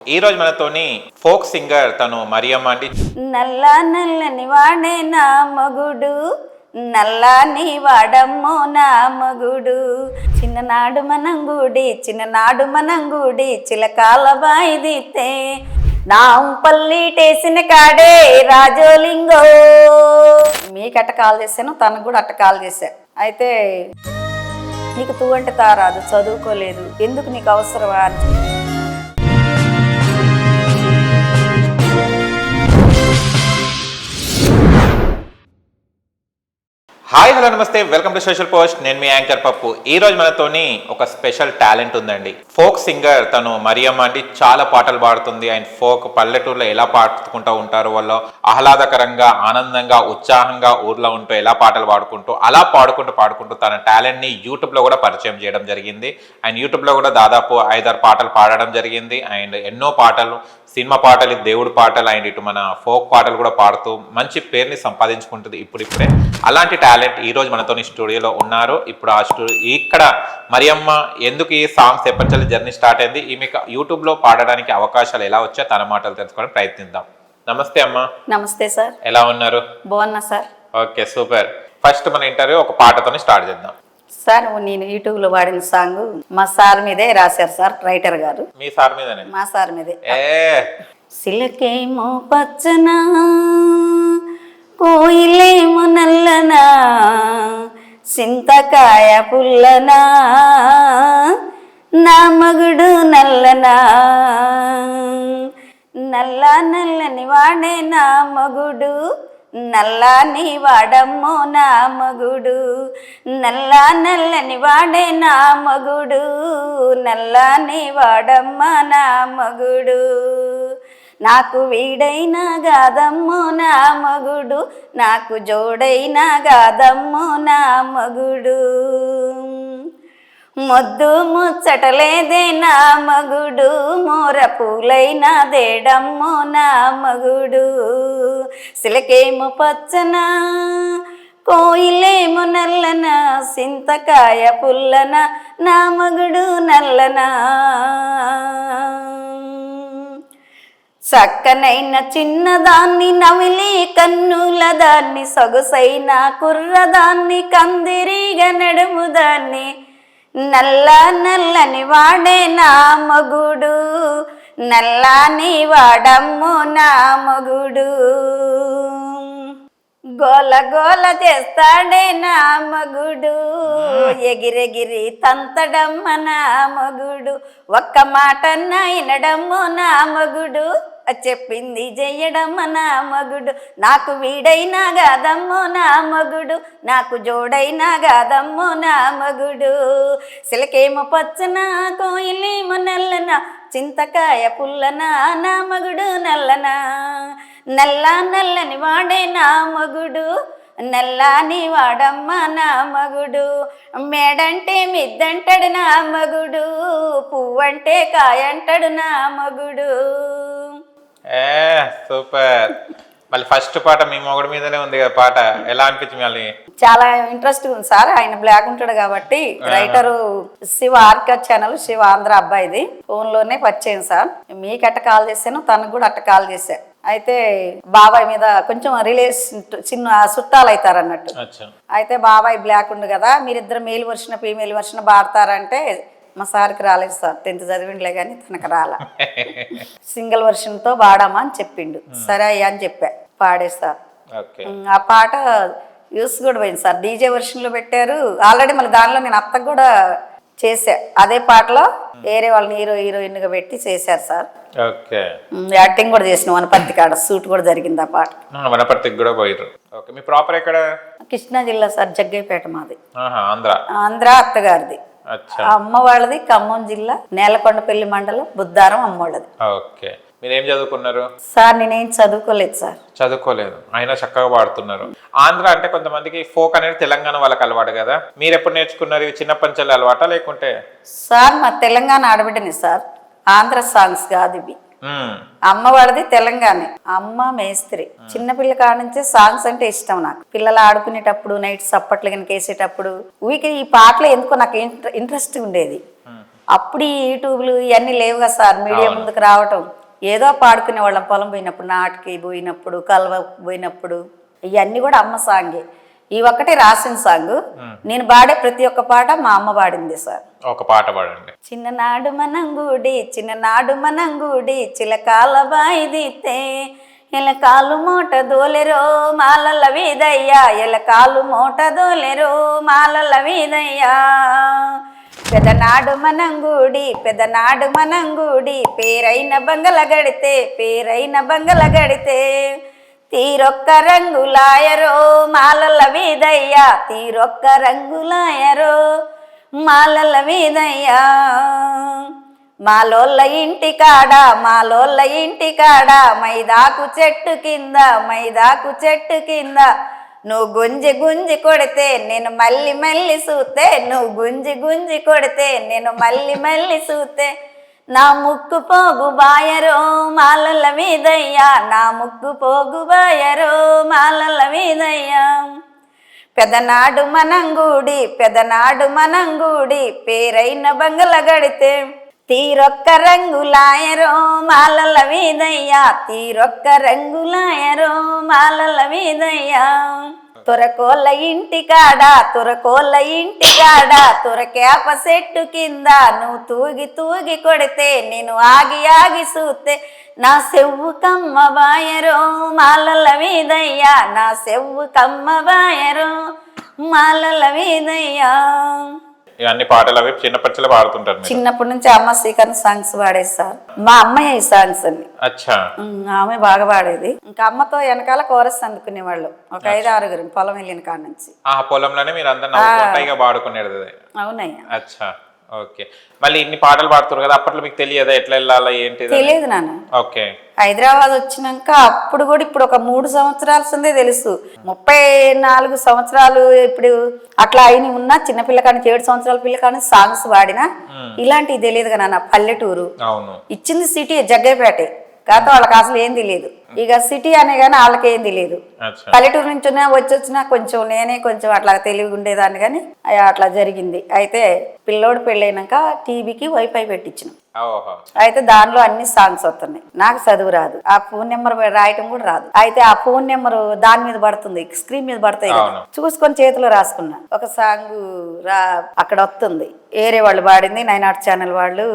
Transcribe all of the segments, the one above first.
ఈ రోజు మనతోని ఫోక్ సింగర్ తను మరియమ్మ అండి. నల్ల నల్లని వాడే నా మగుడు, నల్లాని వాడమ్మో నా మగుడు. చిన్ననాడు మనం గుడి చిలకాల బాయిదితే నా పల్లిటేసిన కాడే రాజోలింగో. మీకట్ట కాల్ చేశాను, తనకు కూడా అట్ట కాల్ చేశా. అయితే నీకు తూ అంటే తారాదు, చదువుకోలేదు, ఎందుకు నీకు అవసరమా అని. హాయ్ హలో నమస్తే, వెల్కమ్ టు సోషల్ పోస్ట్. నేను మీ యాంకర్ పప్పు. ఈ రోజు మనతోని ఒక స్పెషల్ టాలెంట్ ఉందండి. ఫోక్ సింగర్ తను మరియమ్మ అండి. చాలా పాటలు పాడుతుంది. అండ్ ఫోక్ పల్లెటూరులో ఎలా పాడుకుంటూ ఉంటారు, వాళ్ళు ఆహ్లాదకరంగా ఆనందంగా ఉత్సాహంగా ఊర్లో ఉంటూ ఎలా పాటలు పాడుకుంటూ అలా పాడుకుంటూ తన టాలెంట్ ని యూట్యూబ్ లో కూడా పరిచయం చేయడం జరిగింది. అండ్ యూట్యూబ్ లో కూడా దాదాపు 5-6 పాటలు పాడడం జరిగింది. అండ్ ఎన్నో పాటలు, సినిమా పాటలు, దేవుడి పాటలు, అండ్ ఇటు మన ఫోక్ పాటలు కూడా పాడుతూ మంచి పేరుని సంపాదించుకుంటుంది ఇప్పుడిప్పుడే. అలాంటి టాలెంట్ ఈ రోజు మనతో స్టూడియోలో ఉన్నారు. ఇప్పుడు ఆ ఇక్కడ మరియమ్మ ఎందుకు ఈ సాంగ్స్ ఎప్పటి జర్నీ స్టార్ట్ అయింది, ఈమెకు యూట్యూబ్ లో పాడడానికి అవకాశాలు ఎలా వచ్చా తన మాటలు తెలుసుకోవడానికి ప్రయత్నిద్దాం. నమస్తే అమ్మా. నమస్తే సార్. ఎలా ఉన్నారు? బాగున్నా సార్. Okay, super. ఫస్ట్ మన ఇంటర్వ్యూ ఒక పాటతో స్టార్ట్ చేద్దాం. సార్ నేను యూట్యూబ్ లో వాడిన సాంగ్ మా సార్ మీదే రాశారు సార్, రైటర్ గారు. మీ సార్ మీదనే? మా సార్ మీదే. సిలకేమో పచ్చనా, కోయిలేమో నల్లనా, చింతకాయ పుల్లనా, నా మగుడు నల్లనా. నల్ల నల్లని వాడే నా మగుడు, నల్లాని వాడమ్మో నా మగుడు. నల్ల నల్లని వాడే నా మగుడు, నల్లాని వాడమ్మ నా మగుడు. నాకు వీడైనా గాదమ్మో నా మగుడు, నాకు జోడైనా గాదమ్మో నా మగుడు. మొద్దు ముచ్చటలేదే నా మగుడు, మోర పూలైనా దేడమ్మో నా మగుడు. సిలకేమో పచ్చనా, కోయిలేమో నల్లనా, చింతకాయ పుల్లనా, నా మగుడు నల్లనా. చక్కనైన చిన్నదాన్ని, నవిలి కన్నుల దాన్ని, సొగసైన కుర్రదాన్ని, కందిరిగ నడుముదాన్ని, నల్ల నల్లని వాడే నా మగుడు, నల్లాని వాడమ్మో నా మగుడు. గోల గోల చేస్తాడే నా మగుడు, ఎగిరెగిరి తంతడమ్మ నా మగుడు. ఒక్క మాట వినడమ్మో నా మగుడు, చెప్పింది చెయ్యడమ్మ నా మగుడు. నాకు వీడైనా గాదమ్మో నా మగుడు, నాకు జోడైనా గాదమ్మో నా మగుడు. సిలకేమో పచ్చనా, కోయిలేమో నల్లనా, చింతకాయ పుల్లనా, నా మగుడు నల్లనా. నల్ల నల్లని వాడే నా మగుడు, నల్లాని వాడమ్మ నా మగుడు. మేడంటే మిద్దంటాడు నా మగుడు, పువ్వంటే కాయంటాడు నా మగుడు. సూపర్. మళ్ళీ ఫస్ట్ పాట మీ మొగుడు మీదనే ఉంది కదా పాట, ఎలా అనిపించింది? మళ్ళీ చాలా ఇంట్రెస్ట్ ఉంది సార్. ఆయన బ్లాక్ ఉంటాడు కాబట్టి, రైటరు శివ ఆర్కా ఛానల్, శివ ఆంధ్ర అబ్బాయిది. ఫోన్ లోనే పరిచయం సార్. మీకు అట్ట కాల్ చేశాను, తనకు కూడా అట్ట కాల్ చేశా. అయితే బాబాయ్ మీద కొంచెం రిలేషన్, చిన్న చుట్టాలు అవుతారు అన్నట్టు. అయితే బాబాయ్ బ్లాక్ ఉండు కదా, మీరిద్దరు మేల్ వర్షన్ ఫీమేల్ వర్షన్ పాడతారంటే మా సార్కి రాలేదు సార్, 10th చదివిండలే కానీ తనకు రాలా. సింగిల్ వర్షన్తో పాడామా అని చెప్పిండు. సరే అయ్యా అని చెప్పా, పాడేస్తా. ఆ పాట యూస్ కూడా పోయింది సార్, డీజే వర్షన్లో పెట్టారు ఆల్రెడీ. మళ్ళీ దానిలో నేను అత్తకు కూడా చేసా, అదే పాటలో వేరే వాళ్ళని హీరోయిన్గా పెట్టి చేశారు సార్. యాక్టింగ్ కూడా చేసిన వనపర్తి కాడ షూట్ కూడా జరిగింది ఆ పాట. వనపర్తికి కూడా పోయారు. మీ ప్రాపర్ ఎక్కడ? కృష్ణా జిల్లా సార్, జగ్గైపేట మాది. ఆంధ్ర అత్తగారిది. అమ్మ వాళ్ళది ఖమ్మం జిల్లా, నేలకొండపల్లి మండలం, బుద్ధారం అమ్మోళ్ళది. ఓకే. మీరేం చదువుకున్నారు? సార్ నేనేం చదువుకోలేదు సార్. చదువుకోలేదు, అయినా చక్కగా పాడుతున్నారు. ఆంధ్ర అంటే కొంతమందికి ఫోక్ అనేది తెలంగాణ వాళ్ళకి అలవాటు కదా, మీరు ఎప్పుడు నేర్చుకున్నారు? ఇవి చిన్నప్పటి నుంచి అలవాటా లేకుంటే? సార్ మా తెలంగాణ ఆడబిడ్డని సార్, ఆంధ్ర సాంగ్స్ కాదు ఇవి. అమ్మ వాడిది తెలంగాణ, అమ్మ మేస్త్రి. చిన్నపిల్ల కాడ నుంచి సాంగ్స్ అంటే ఇష్టం నాకు. పిల్లలు ఆడుకునేటప్పుడు, నైట్ సప్పట్లు కనుక వేసేటప్పుడు, ఈ పాటలు ఎందుకో నాకు ఇంట్రెస్ట్ ఉండేది. అప్పుడు ఈ యూట్యూబ్లు ఇవన్నీ లేవు కదా సార్, మీడియా ముందుకు రావటం. ఏదో పాడుకునే వాళ్ళం పొలం పోయినప్పుడు, నాటుకి పోయినప్పుడు, కలవ పోయినప్పుడు, ఇవన్నీ కూడా అమ్మ సాంగే. ఈ ఒక్కటే రాసిన సాంగ్. నేను పాడే ప్రతి ఒక్క పాట మా అమ్మ పాడింది సార్. ఒక పాట పాడండి. చిన్ననాడు మనంగుడి చిన్ననాడు మనంగుడి చిలకాల బాయిదితే ఎలకాలు మోట దోలెరో మాలల వీదయ్యా ఎలకాలు మోట దోలెరో మాలల వీదయ్యా పెదనాడు మనంగుడి పేరైన బంగల గడితే తీరొక్క రంగులాయరో మాలల వీదయ్యా తీరొక్క రంగులాయరో మాలల వీదయ్యా మాలోళ్ళ ఇంటి కాడ మైదాకు చెట్టు కింద నువ్వు గుంజి కొడితే నేను మళ్ళీ సూతే నువ్వు గుంజి కొడితే నేను మళ్ళీ సూతే నా ముక్కు పోగు బాయరో మాలల వీదయ్యా నా ముక్కు పోగు బాయరో మాలల వీదయ్యా పెదనాడు మనంగుడి పేరైన బంగల గడితే తీరొక్క రంగులాయరో మాలల వీదయ్యా తీరొక్క రంగులాయరో మాలల వీదయ్యా తురకోళ్ళ ఇంటి కాడ తురకేప చెట్టు కింద నువ్వు తూగి కొడితే నేను ఆగి సూతే నా సెవ్వు కమ్మ బాయరో మాలల వీదయ్యా నా సెవ్వు కమ్మ బాయరో మాలల వీదయ్యా. ఇవన్నీ పాటలు అవి చిన్నప్పటిలో పాడుతుంటారు. చిన్నప్పటి నుంచి అమ్మ శ్రీకరణ సాంగ్స్ పాడేది సార్. మా అమ్మాయి ఈ సాంగ్స్ అన్ని. అచ్చా. ఆమె బాగా పాడేది. ఇంకా అమ్మతో వెనకాల కోరస్ అందుకునే వాళ్ళు ఒక 5-6 పొలం వెళ్ళిన కాడ నుంచి. ఆ పొలంలోనే మీరు అందరూ పాడుకునేది. అవునయ్యా. అచ్చా, ఓకే. మళ్ళీ ఇన్ని పాటలు పాడుతారు కదా, అప్పట్లో మీకు తెలియదా ఎట్లా వెళ్ళాలా ఏంటి? తెలియదు నాన్న. ఓకే. హైదరాబాద్ వచ్చినాక అప్పుడు కూడా ఇప్పుడు ఒక 3 సంవత్సరాల సందే తెలుసు. 34 సంవత్సరాలు ఇప్పుడు అట్లా అయిన ఉన్నా చిన్నపిల్ల కానీ 7 సంవత్సరాల పిల్ల కానీ సాంగ్స్ పాడినా ఇలాంటివి తెలియదు కదా నాన్న. పల్లెటూరు ఇచ్చింది సిటీ జగ్గైపేట కాకపోతే వాళ్ళకి అసలు ఏం తెలియదు. ఇక సిటీ అనే కానీ వాళ్ళకి ఏం తెలియదు. పల్లెటూరు నుంచి వచ్చినా కొంచెం నేనే కొంచెం అట్లా తెలివి ఉండేదాన్ని కానీ అట్లా జరిగింది. అయితే పిల్లోడు పెళ్ళైనాక టీవీకి వైఫై పెట్టించిన. అయితే దానిలో అన్ని సాంగ్స్ వస్తున్నాయి. నాకు చదువు రాదు, ఆ ఫోన్ నెంబర్ రాయటం కూడా రాదు. అయితే ఆ ఫోన్ నెంబర్ దాని మీద పడుతుంది, స్క్రీన్ మీద పడతాయి కదా, చూసుకొని చేతిలో రాసుకున్నా. ఒక సాంగ్ అక్కడ వస్తుంది, ఏరే వాళ్ళు పాడింది, 9 ఛానల్ వాళ్ళు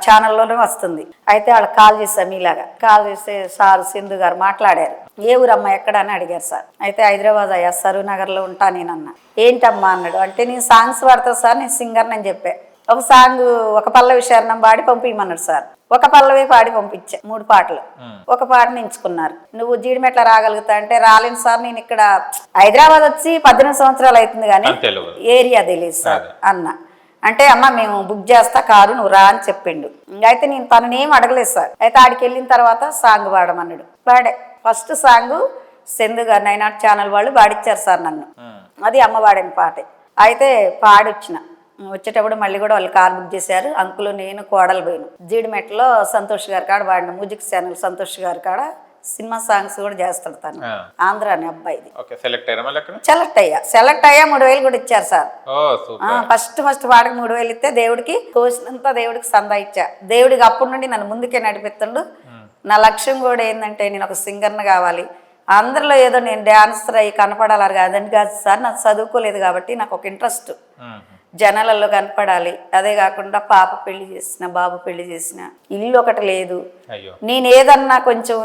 ఛానల్లోనే వస్తుంది. అయితే వాళ్ళకి కాల్ చేసా, మీలాగా కాల్ చేస్తే సార్ సింధు గారు మాట్లాడారు. ఏ ఊరమ్మా ఎక్కడ అని అడిగారు సార్. అయితే హైదరాబాద్ అయ్యా, సరూర్ నగర్ లో ఉంటా నేనన్నా. ఏంటమ్మా అన్నాడు. అంటే నేను సాంగ్స్ పాడతా సార్, నేను సింగర్ అని చెప్పా. ఒక సాంగ్ ఒక పల్లవి శరణం పాడి పంపించమన్నాడు సార్. ఒక పల్లవి పాడి పంపించా, 3 పాటలు. ఒక పాటను ఎంచుకున్నారు. నువ్వు జీడిమెట్ల రాగలుగుతా అంటే రాలేను సార్, నేను ఇక్కడ హైదరాబాద్ వచ్చి 18 సంవత్సరాలు అవుతుంది కానీ ఏరియా తెలియదు సార్ అన్న. అంటే అమ్మ మేము బుక్ చేస్తా కారు, నువ్వు రా అని చెప్పిండు. అయితే నేను తననేం అడగలేదు సార్. అయితే ఆడికి వెళ్ళిన తర్వాత సాంగ్ పాడమన్నాడు. పాడే ఫస్ట్ సాంగ్ సింధు గారు 9 ఛానల్ వాళ్ళు పాడిచ్చారు సార్ నన్ను. అది అమ్మ పాడిన పాటే. అయితే పాడొచ్చిన వచ్చేటప్పుడు మళ్ళీ కూడా వాళ్ళు కార్ బుక్ చేశారు. అంకులు నేను కోడలు పోయిన జీడిమెట్లో సంతోష్ గారి కాడ వాడిన మ్యూజిక్ ఛానల్ సంతోష్ గారి కాడ సినిమా సాంగ్స్ కూడా చేస్తాడు తను. ఆంధ్ర అని అబ్బాయిది. సెలెక్ట్ అయ్యా 3,000 కూడా ఇచ్చారు సార్. ఫస్ట్ పాటకి 3,000 ఇస్తే దేవుడికి తోసినంత దేవుడికి సందా ఇచ్చా. దేవుడికి అప్పటి నుండి నన్ను ముందుకే నడిపిస్తుండు. నా లక్ష్యం కూడా ఏంటంటే నేను ఒక సింగర్ని కావాలి, అందరిలో ఏదో నేను డాన్సర్ అయ్యి కనపడాలి కాదండి కాదు సార్. నాకు చదువుకోలేదు కాబట్టి నాకు ఒక ఇంట్రెస్ట్, జనాలలో కనపడాలి. అదే కాకుండా పాప పెళ్లి చేసిన, బాబు పెళ్లి చేసిన, ఇల్లు ఒకటి లేదు. నేను ఏదన్నా కొంచెం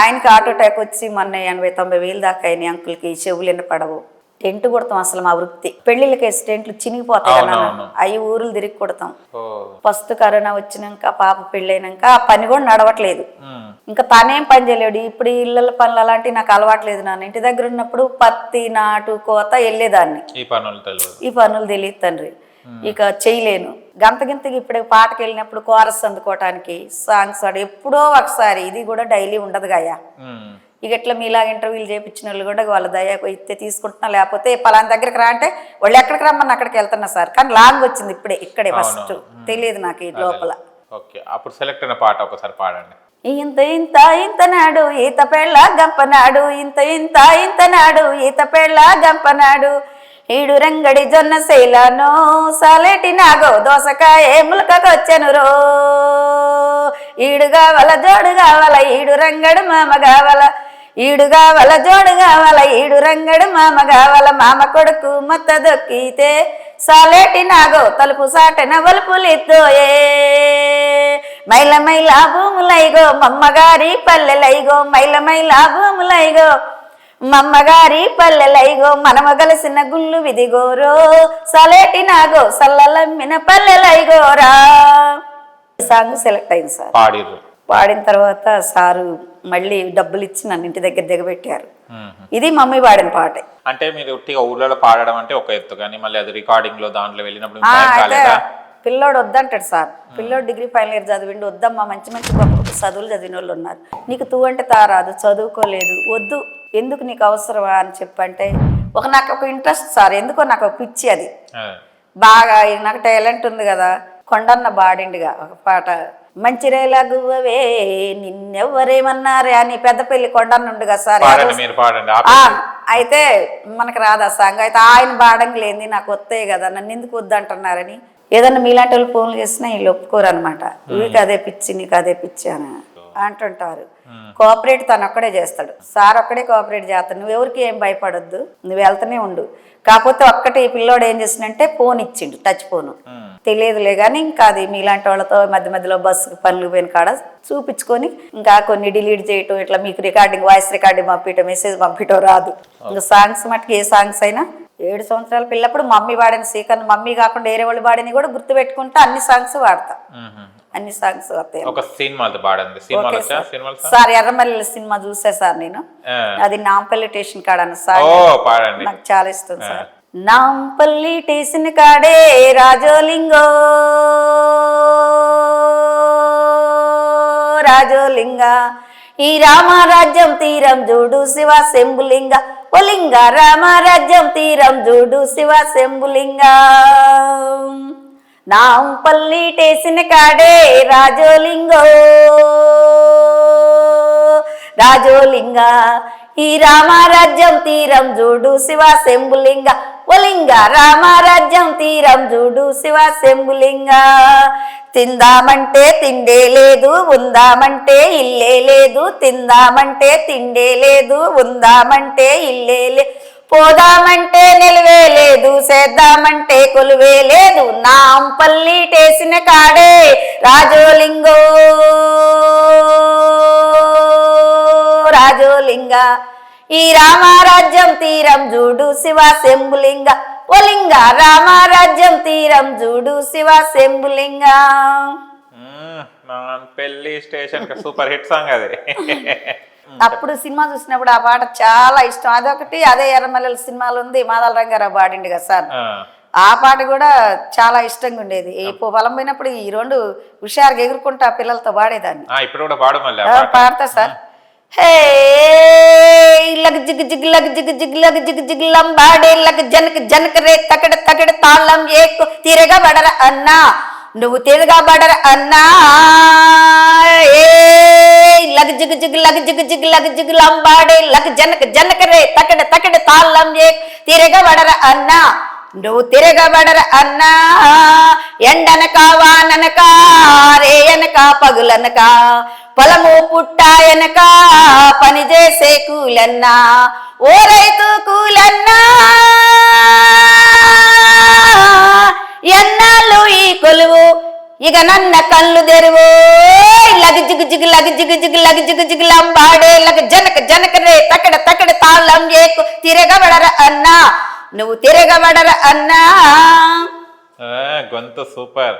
ఆయనకి ఆటో అటాక్ వచ్చి మొన్న 80-90 వేలు దాకా అయినాయి. అంకుల్కి చెవులు ఎన్నపడవు, టెంట్ కొడతాం. అసలు మా వృత్తి పెళ్లిళ్ళకి టెంట్లు చినిగిపోతాయి కదా, అవి ఊరులు తిరిగి కొడతాం. ఫస్ట్ కరోనా వచ్చినాక పాప పెళ్ళైనాక ఆ పని కూడా నడవట్లేదు. ఇంకా తనేం పని చేయలేడు. ఇప్పుడు ఇళ్ళ పనులు అలాంటివి నాకు అలవాట్లేదు. నాన్న ఇంటి దగ్గర ఉన్నప్పుడు పత్తి నాటు కోత వెళ్ళేదాన్ని. ఈ పనులు తెలియదు తండ్రి, ఇక చేయలేను. గంతగింతకి ఇప్పుడు పాటకి వెళ్ళినప్పుడు కోరస్ అందుకోవటానికి సాంగ్స్ ఆడు ఎప్పుడో ఒకసారి, ఇది కూడా డైలీ ఉండదు గాయా. ఇక ఎట్లా మీలాగా ఇంటర్వ్యూలు చేయించిన వాళ్ళు కూడా వాళ్ళ దయ ఇస్తే తీసుకుంటున్నా, లేకపోతే పలానా దగ్గరికి రా అంటే వాళ్ళు ఎక్కడికి రమ్మని అక్కడికి వెళ్తున్నా సార్. కానీ లాంగ్ వచ్చింది ఇక్కడే ఫస్ట్ తెలియదు నాకు ఈ లోపల. అప్పుడు సెలెక్ట్ అయిన పాట ఒకసారి పాడండి. ఇంత నాడు ఈత పెళ్ళ గంపనాడు, ఇంత నాడు ఈత పెళ్ళ గంపనాడు, ఈడు రంగడి జొన్న శైలానో సాలేటి నాగో దోసకాయ ములకొచ్చెను రో ఈడు కావాల జోడు కావాల ఈడు రంగడు మామ కావాల ఈడు కావాల జోడు కావాల ఈడు రంగడు మామ కావాల మామ కొడుకు మత్త దొక్కితే సాలేటి నాగో తలుపు సాటన వలుపులిద్దోయే మైల మైల భూములైగో మమ్మగారి పల్లెలైగో మైల మైల భూములైగో మమ్మగారి పల్లెలైగో మనమ కలిసిన గుళ్ళు విదిగోరో సలేటి నాగో సల్లలమ్మిన పల్లెలైగోరా సాంగ్ సెలెక్ట్ అయింది సార్. పాడిన తర్వాత సారు మళ్ళీ డబ్బులు ఇచ్చి నన్ను ఇంటి దగ్గర దిగబెట్టారు. ఇది మమ్మీ పాడిన పాటే. అంటే మీరు ఉట్టిగా ఊళ్ళో పాడడం అంటే ఒక ఎత్తు, కానీ మళ్ళీ అది రికార్డింగ్ లో దాంట్లో వెళ్ళినప్పుడు పిల్లోడు వద్దంటాడు సార్. పిల్లోడు డిగ్రీ ఫైనల్ ఇయర్ చదివిండు. వద్దమ్మా మంచి మంచి గొప్ప చదువులు చదివిన వాళ్ళు ఉన్నారు, నీకు తూ అంటే తారాదు, చదువుకోలేదు, వద్దు, ఎందుకు నీకు అవసరమా అని చెప్పంటే నాకు ఒక ఇంట్రెస్ట్ సార్, ఎందుకో నాకు ఒక పిచ్చి, అది బాగా నాకు టాలెంట్ ఉంది కదా. కొండన్న బాడిండిగా ఒక పాట, మంచిరేలా గువ్వవే నిన్నెవ్వరేమన్నారే అని పెద్దపల్లి కొండన్న ఉండుగా సార్. అయితే మనకు రాదా సాంగ్, అయితే ఆయన బాడంగి లేని నాకు వస్తాయి కదా, నన్ను ఎందుకు వద్దంటున్నారని ఏదన్నా మీలాంటి వాళ్ళు ఫోన్లు చేసినా వీళ్ళు ఒప్పుకోరు అనమాట. నీకు అదే పిచ్చి, నీకు అదే పిచ్చి అని అంటుంటారు. కోఆపరేట్ తను ఒక్కడే చేస్తాడు సార్, ఒక్కడే కోఆపరేట్ చేస్తాడు. నువ్వెవరికి ఏం భయపడొద్దు, నువ్వు వెళ్తూనే ఉండు. కాకపోతే ఒక్కటి పిల్లోడు ఏం చేసిందంటే ఫోన్ ఇచ్చిండు, టచ్ ఫోను, తెలియదులే కానీ ఇంకా అది మీలాంటి వాళ్ళతో మధ్య మధ్యలో బస్సు పనులు పోయిన కాడ చూపించుకొని ఇంకా కొన్ని డిలీట్ చేయటం, ఇట్లా మీకు రికార్డింగ్ వాయిస్ రికార్డింగ్ పంపించడం, మెసేజ్ పంపించడం రాదు. ఇంకా సాంగ్స్ మటుకు ఏ సాంగ్స్ అయినా 7 సంవత్సరాల పిల్లప్పుడు మమ్మీ వాడిన సీకన్, మమ్మీ కాకుండా వేరే వాళ్ళు వాడిని కూడా గుర్తు పెట్టుకుంటా అన్ని సాంగ్స్ వాడతా, అన్ని సాంగ్స్ వస్తాయి. సార్ ఎర్రమల్లి సినిమా చూసా సార్ నేను, అది నాంపల్లి స్టేషన్ కాడ సార్, నాకు చాలా ఇష్టం సార్. నాంపల్లి స్టేషన్ కాడే రాజోలింగో రాజోలింగ ఈ రామరాజ్యం తీరం చూడు శివ శంభులింగ ఒలింగ రామరాజ్యం తీరం చూడు శివ శంభులింగ నాంపల్లి స్టేషన్ కాడే రాజోలింగో రాజోలింగ ఈ రామరాజ్యం తీరం చూడు శివ శంభులింగ ఒలింగ రామరాజ్యం తీరం చూడు శివ శంభులింగ తిందామంటే తిండే లేదు, ఉందామంటే ఇల్లే లేదు, తిందామంటే తిండే లేదు, ఉందామంటే ఇల్లే లేదు, పోదామంటే నిలువే లేదు, చేద్దామంటే కొలువే లేదు, నాంపల్లి స్టేషన్ కాడే రాజోలింగో రాజోలింగ ఈ రామరాజ్యం తీరం చూడు శివ శంభులింగ ఒలింగ రామరాజ్యం తీరం చూడు శివ శంభులింగ. పెళ్లి స్టేషన్ సూపర్ హిట్ సాంగ్ అది. అప్పుడు సినిమా చూసినప్పుడు ఆ పాట చాలా ఇష్టం. అదొకటి, అదే ఎర్రమల్లెల సినిమాలో ఉంది, మాదాల రంగారావు పాడిండు కదా సార్, ఆ పాట కూడా చాలా ఇష్టంగా ఉండేది. పొలం పోయినప్పుడు ఈ 2 హుషారుగా ఎగురుకుంటా పిల్లలతో పాడేదాన్ని. ఇప్పుడు కూడా పాడతా సార్. హే లగ్ జిగ్ జిగ్ లగ్ జిగ్ జిగ్ లగ్ జిగ్ జిగ్ లంబాడే లగ్ జనక జనక రే తకడ తకడ తాళం ఏకు తిరగబడర అన్నా నువ్వు తిరగబడర అన్నా ఏ లగ్ జిగ్ జిగ్ లగ్ జిగ్ జిగ్ లగ్ జిగ్ లంబాడే లగ్ జనక జనక రే తకడ తకడ తాళం ఏకు తిరగబడర అన్నా నువ్వు తిరగబడర అన్నా ఎండనక వాననక రేయనక పగులనక పొలము పుట్టాయనక పని చేసే కూలన్నా ఓ రైతు కూలన్నా ఎన్నాళ్ళు ఈ కొలువు ఇక నన్న కళ్ళు తెరువు లగ్ జిగ్ జిగ్ లగ్ జిగ్ జిగ్ లగ్ జిగ్ జిగ్ లంబాడే లగ్ జనక జనక రే తకడ తకడ తాళం ఏకు తిరగబడర అన్నా నువ్వు తిరగబడర అన్నా. గొంతు సూపర్.